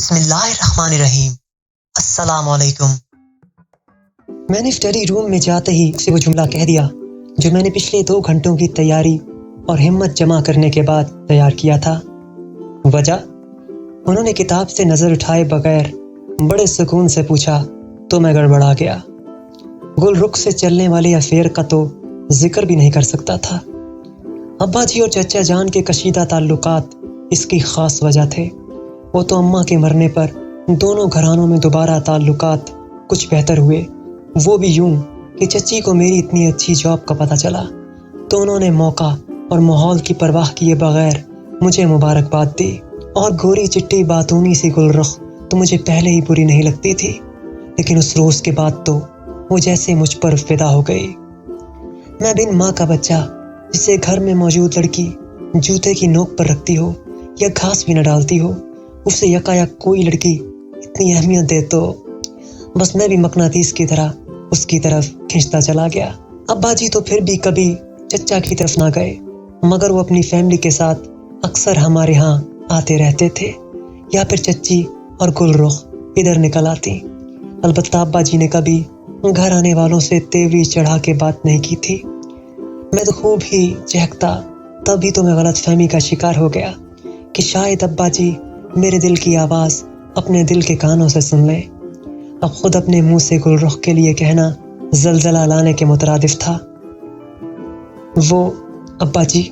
بسم اللہ الرحمن الرحیم۔ السلام علیکم۔ میں نے اسٹڈی روم میں جاتے ہی اسے وہ جملہ کہہ دیا جو میں نے پچھلے 2 گھنٹوں کی تیاری اور ہمت جمع کرنے کے بعد تیار کیا تھا۔ وجہ؟ انہوں نے کتاب سے نظر اٹھائے بغیر بڑے سکون سے پوچھا تو میں گڑبڑا گیا۔ گل رخ سے چلنے والے افیئر کا تو ذکر بھی نہیں کر سکتا تھا۔ ابا جی اور چچا جان کے کشیدہ تعلقات اس کی خاص وجہ تھے۔ وہ تو اماں کے مرنے پر دونوں گھرانوں میں دوبارہ تعلقات کچھ بہتر ہوئے، وہ بھی یوں کہ چچی کو میری اتنی اچھی جاب کا پتہ چلا تو انہوں نے موقع اور ماحول کی پرواہ کیے بغیر مجھے مبارکباد دی، اور گوری چٹی باتونی سی گل رخ تو مجھے پہلے ہی بری نہیں لگتی تھی، لیکن اس روز کے بعد تو وہ جیسے مجھ پر فدا ہو گئی۔ میں بن ماں کا بچہ جسے گھر میں موجود لڑکی جوتے کی نوک پر رکھتی ہو یا گھاس بھی نہ ڈالتی ہو، اسے یکایک کوئی لڑکی اتنی اہمیت دے تو بس میں بھی مقناطیس کی طرح اس کی طرف کھنچتا چلا گیا۔ ابا جی تو پھر بھی کبھی چچا کی طرف نہ گئے، مگر وہ اپنی فیملی کے ساتھ اکثر ہمارے ہاں آتے رہتے تھے، یا پھر چچی اور گل رخ ادھر نکل آتی۔ البتہ ابا جی نے کبھی گھر آنے والوں سے تیوری چڑھا کے بات نہیں کی تھی۔ میں تو خوب ہی چہکتا، تبھی تو میں غلط فہمی کا شکار ہو گیا کہ شاید ابا جی میرے دل کی آواز اپنے دل کے کانوں سے سن لیں۔ اب خود اپنے منہ سے گل رخ کے لیے کہنا زلزلہ لانے کے مترادف تھا۔ وہ ابا جی،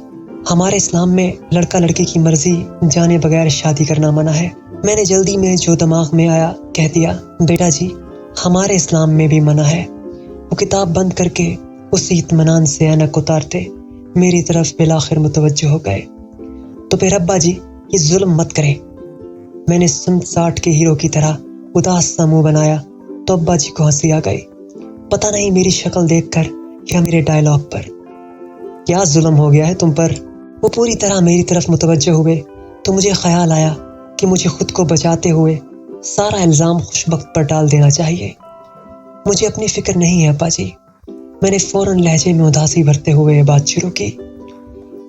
ہمارے اسلام میں لڑکا لڑکی کی مرضی جانے بغیر شادی کرنا منع ہے۔ میں نے جلدی میں جو دماغ میں آیا کہہ دیا، بیٹا جی ہمارے اسلام میں بھی منع ہے۔ وہ کتاب بند کر کے اسی اطمینان سے اینک اتارتے میری طرف بالآخر متوجہ ہو گئے۔ تو پھر ابا جی یہ ظلم مت کریں۔ میں نے سن 60 کے ہیرو کی طرح اداس سا منہ بنایا تو ابا جی کو ہنسی آ گئی، پتہ نہیں میری شکل دیکھ کر یا میرے ڈائلاگ پر۔ کیا ظلم ہو گیا ہے تم پر؟ وہ پوری طرح میری طرف متوجہ ہوئے تو مجھے خیال آیا کہ مجھے خود کو بچاتے ہوئے سارا الزام خوش بخت پر ڈال دینا چاہیے۔ مجھے اپنی فکر نہیں ہے ابا جی۔ میں نے فوراً لہجے میں اداسی بھرتے ہوئے بات شروع کی۔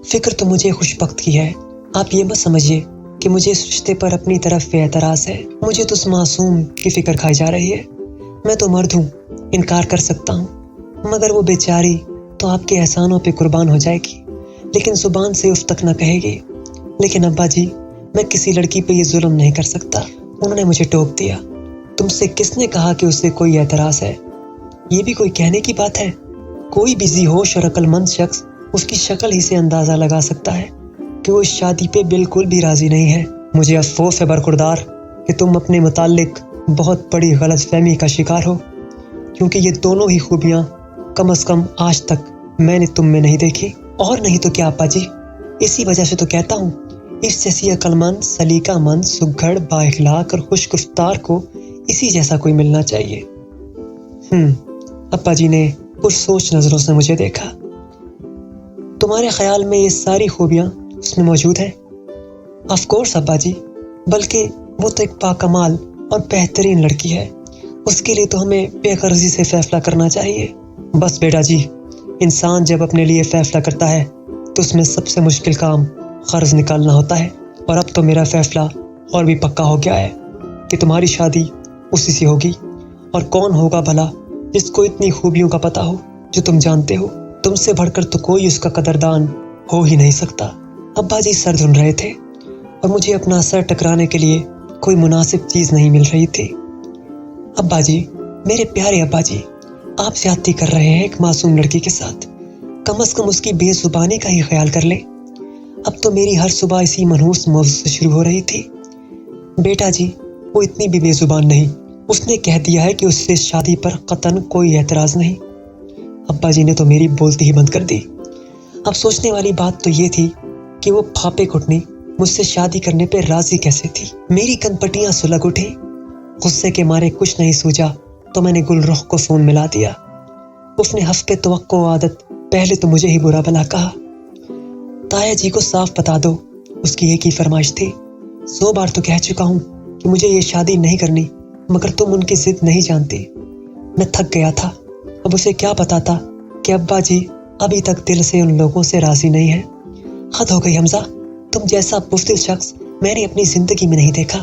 فکر تو مجھے خوش بخت کی ہے، آپ یہ مت سمجھیے کہ مجھے اس رشتے پر اپنی طرف سے اعتراض ہے۔ مجھے تو اس معصوم کی فکر کھائی جا رہی ہے۔ میں تو مرد ہوں، انکار کر سکتا ہوں، مگر وہ بیچاری تو آپ کے احسانوں پہ قربان ہو جائے گی، لیکن زبان سے اف تک نہ کہے گی۔ لیکن ابا جی میں کسی لڑکی پہ یہ ظلم نہیں کر سکتا۔ انہوں نے مجھے ٹوک دیا، تم سے کس نے کہا کہ اسے کوئی اعتراض ہے؟ یہ بھی کوئی کہنے کی بات ہے؟ کوئی بھی ذی ہوش اور عقل مند شخص اس کی شکل ہی سے اندازہ لگا سکتا ہے کہ وہ اس شادی پہ بالکل بھی راضی نہیں ہے۔ مجھے افسوس ہے برخوردار کہ تم اپنے متعلق بہت بڑی غلط فہمی کا شکار ہو، کیونکہ یہ دونوں ہی خوبیاں کم از کم آج تک میں نے تم میں نہیں دیکھی۔ اور نہیں تو کیا ابا جی، اسی وجہ سے تو کہتا ہوں اس جیسی عقل مند، سلیقہ مند، سگھڑ، با اخلاق اور خوش گفتار کو اسی جیسا کوئی ملنا چاہیے۔ ابا جی نے پرسوچ نظروں سے مجھے دیکھا۔ تمہارے خیال میں یہ ساری خوبیاں اس میں موجود ہیں؟ آف کورس ابا جی، بلکہ وہ تو ایک پاکمال اور بہترین لڑکی ہے۔ اس کے لیے تو ہمیں بے غرضی سے فیصلہ کرنا چاہیے۔ بس بیٹا جی، انسان جب اپنے لیے فیصلہ کرتا ہے تو اس میں سب سے مشکل کام قرض نکالنا ہوتا ہے، اور اب تو میرا فیصلہ اور بھی پکا ہو گیا ہے کہ تمہاری شادی اسی سے ہوگی۔ اور کون ہوگا بھلا جس کو اتنی خوبیوں کا پتہ ہو جو تم جانتے ہو؟ تم سے بڑھ کر تو کوئی اس کا قدردان ہو ہی نہیں سکتا۔ ابا جی سر دھن رہے تھے اور مجھے اپنا سر ٹکرانے کے لیے کوئی مناسب چیز نہیں مل رہی تھی۔ ابا جی، میرے پیارے ابا جی، آپ زیادتی کر رہے ہیں ایک معصوم لڑکی کے ساتھ۔ کم از کم اس کی بے زبانی کا ہی خیال کر لیں۔ اب تو میری ہر صبح اسی منحوس موضوع سے شروع ہو رہی تھی۔ بیٹا جی وہ اتنی بھی بے زبان نہیں، اس نے کہہ دیا ہے کہ اس سے شادی پر قطعاً کوئی اعتراض نہیں۔ ابا جی نے تو میری بولتی ہی بند کر دی۔ اب سوچنے والی بات تو یہ تھی کہ وہ پھاپے گھٹنی مجھ سے شادی کرنے پہ راضی کیسے تھی۔ میری کن پٹیاں سلگ اٹھی، غصے کے مارے کچھ نہیں سوجا تو میں نے گل رخ کو فون ملا دیا۔ اس نے حسب توقع و عادت پہلے تو مجھے ہی برا بھلا کہا۔ تایا جی کو صاف بتا دو، اس کی ایک ہی فرمائش تھی۔ 100 بار تو کہہ چکا ہوں کہ مجھے یہ شادی نہیں کرنی، مگر تم ان کی ضد نہیں جانتی۔ میں تھک گیا تھا۔ اب اسے کیا پتا تھا کہ ابا جی ابھی تک دل سے ان لوگوں سے راضی نہیں ہیں۔ حد ہو گئی حمزہ، تم جیسا بزدل شخص میں نے اپنی زندگی میں نہیں دیکھا۔